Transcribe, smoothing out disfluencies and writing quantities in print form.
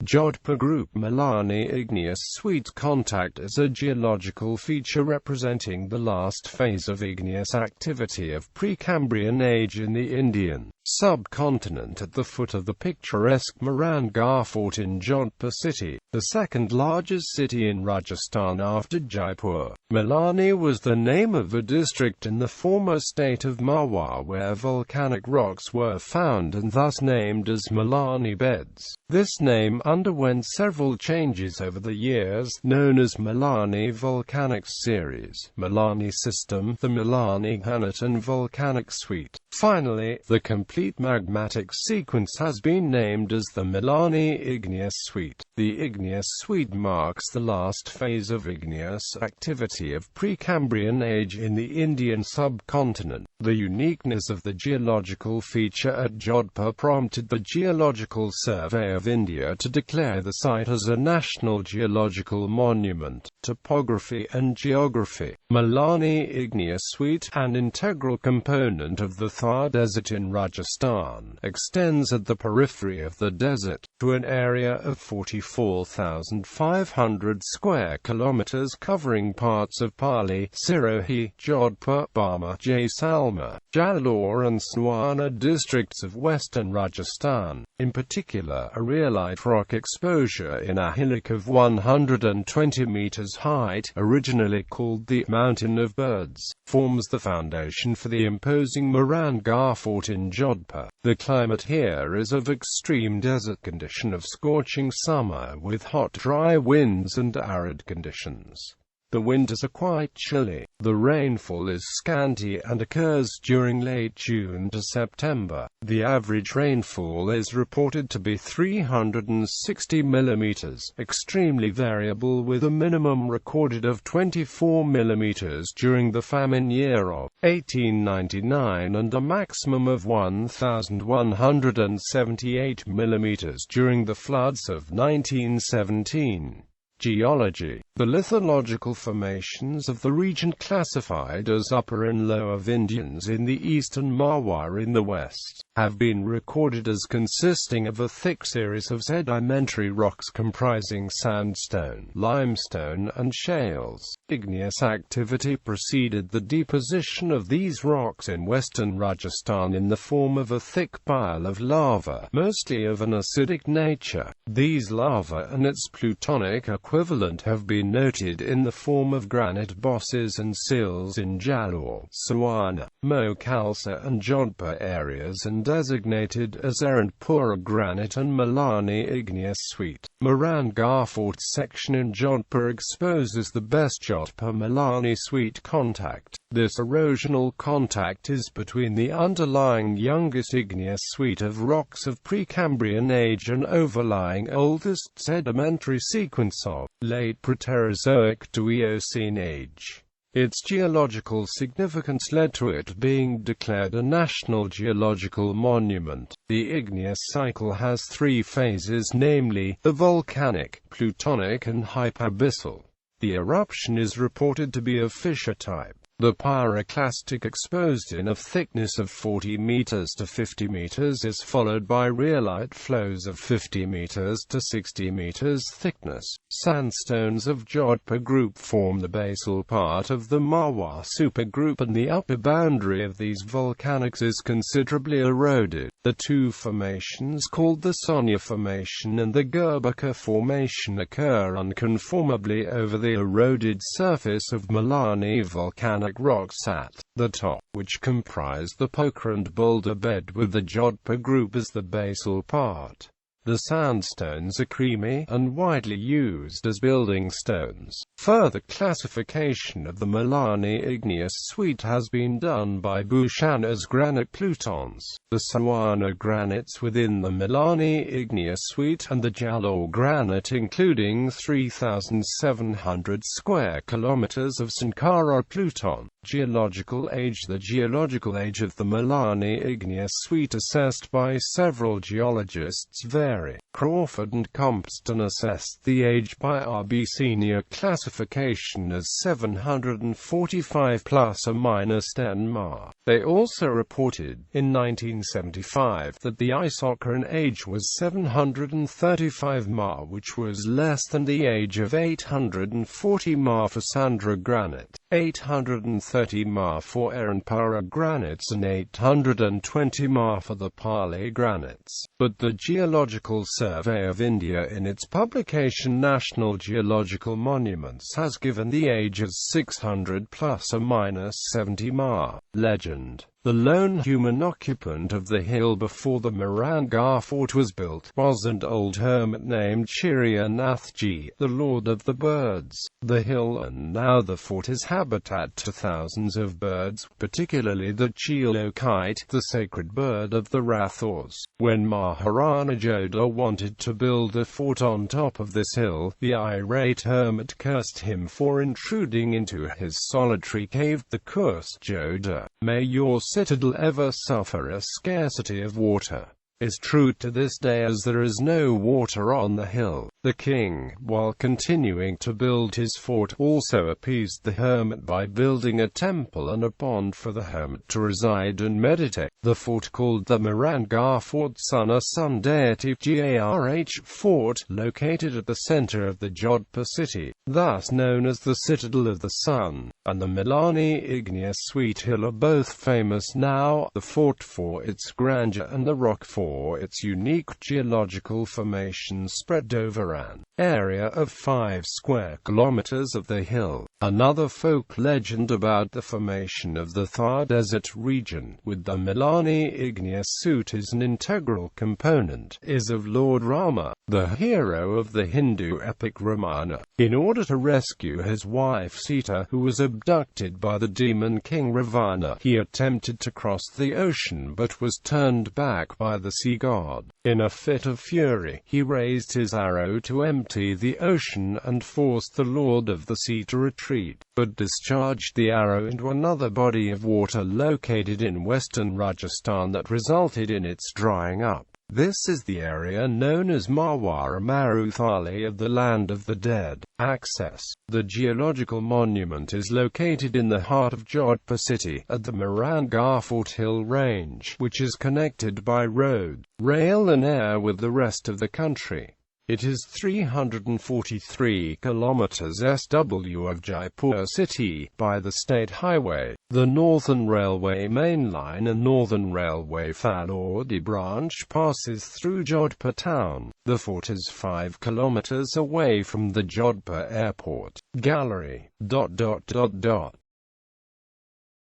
Jodhpur Group-Malani Igneous Suite contact is a geological feature representing the last phase of igneous activity of Precambrian age in the Indian subcontinent at the foot of the picturesque Mehrangarh Fort in Jodhpur city, the second largest city in Rajasthan after Jaipur. Malani was the name of a district in the former state of Marwar where volcanic rocks were found and thus named as Malani beds. This name underwent several changes over the years, known as Malani Volcanics Series, Malani System, the Malani Granite and Volcanic Suite. Finally, the complete magmatic sequence has been named as the Malani Igneous Suite. The Igneous Suite marks the last phase of igneous activity of Precambrian age in the Indian subcontinent. The uniqueness of the geological feature at Jodhpur prompted the Geological Survey of India to declare the site as a National Geological Monument. Topography and Geography. Malani Igneous Suite, an integral component of the Thar Desert in Rajasthan, extends at the periphery of the desert, to an area of 44,500 square kilometers covering parts of Pali, Sirohi, Jodhpur, Barma, Jaisalmer, Jalore and Suana districts of western Rajasthan. In particular, a rhyolite rock exposure in a hillock of 120 meters height, originally called the Mountain of Birds, forms the foundation for the imposing Mehrangarh Fort in Jodhpur. The climate here is of extreme desert condition of scorching summer with hot dry winds and arid conditions. The winters are quite chilly. The rainfall is scanty and occurs during late June to September. The average rainfall is reported to be 360 mm, extremely variable, with a minimum recorded of 24 mm during the famine year of 1899 and a maximum of 1,178 mm during the floods of 1917. Geology. The lithological formations of the region classified as Upper and Lower Vindhyans in the east and Marwar in the west, have been recorded as consisting of a thick series of sedimentary rocks comprising sandstone, limestone and shales. Igneous activity preceded the deposition of these rocks in western Rajasthan in the form of a thick pile of lava, mostly of an acidic nature. These lava and its plutonic equivalent have been noted in the form of granite bosses and sills in Jalore, Suana, Khalsa and Jodhpur areas and designated as Erantpura Granite and Malani Igneous Suite. Mehrangarh Fort section in Jodhpur exposes the best Jodhpur-Malani Suite contact. This erosional contact is between the underlying youngest igneous suite of rocks of Precambrian age and overlying oldest sedimentary sequence of late Proterozoic to Eocene age. Its geological significance led to it being declared a National Geological Monument. The igneous cycle has three phases, namely, the volcanic, plutonic and hypabyssal. The eruption is reported to be of fissure type. The pyroclastic exposed in of thickness of 40 meters to 50 meters is followed by rhyolite flows of 50 meters to 60 meters thickness. Sandstones of Jodhpur group form the basal part of the Marwar supergroup, and the upper boundary of these volcanics is considerably eroded. The two formations called the Sonia Formation and the Gurbuka Formation occur unconformably over the eroded surface of Malani volcanic rocks at the top, which comprise the Pokhara and boulder bed with the Jodhpur group as the basal part. The sandstones are creamy and widely used as building stones. Further classification of the Malani Igneous Suite has been done by Bhushan as granite plutons, the Suana granites within the Malani Igneous Suite, and the Jalore granite including 3,700 square kilometers of Sankara pluton. Geological age. The geological age of the Malani Igneous Suite assessed by several geologists vary. Crawford and Compston assessed the age by RB senior classification as 745 plus or minus 10 Ma. They also reported, in 1975, that the Isochron age was 735 Ma, which was less than the age of 840 Ma for Sandra granite, 830 Ma for Aaronpara granites and 820 Ma for the Pali granites. But the Geological Survey of India in its publication National Geological Monuments has given the age as 600 plus or minus 70 Ma. Legend. The lone human occupant of the hill before the Mehrangarh Fort was built was an old hermit named Chiriyanathji, the Lord of the Birds. The hill and now the fort is habitat to thousands of birds, particularly the Chilokite, the sacred bird of the Rathors. When Maharana Jodha wanted to build a fort on top of this hill, the irate hermit cursed him for intruding into his solitary cave. The curse, Jodha, may your citadel ever suffer a scarcity of water, is true to this day, as there is no water on the hill. The king, while continuing to build his fort, also appeased the hermit by building a temple and a pond for the hermit to reside and meditate. The fort, called the Mehrangarh Fort, sun deity Garh Fort, located at the center of the Jodhpur city, thus known as the Citadel of the Sun, and the Malani Igneous Suite hill are both famous now, the fort for its grandeur and the rock for its unique geological formations spread over an area of 5 square kilometers of the hill. Another folk legend about the formation of the Thar Desert region, with the Malani Igneous Suite as an integral component, is of Lord Rama, the hero of the Hindu epic Ramayana. In order to rescue his wife Sita, who was abducted by the demon king Ravana, he attempted to cross the ocean but was turned back by the sea god. In a fit of fury, he raised his arrow to empty the ocean and forced the Lord of the Sea to retreat, but discharged the arrow into another body of water located in western Rajasthan that resulted in its drying up. This is the area known as Marwar, Maruthali of the Land of the Dead. Access. The geological monument is located in the heart of Jodhpur city, at the Mehrangarh Fort Hill Range, which is connected by road, rail and air with the rest of the country. It is 343 kilometers SW of Jaipur city, by the state highway, the Northern Railway main line and Northern Railway Phalodi branch passes through Jodhpur town. The fort is 5 kilometers away from the Jodhpur airport. Gallery.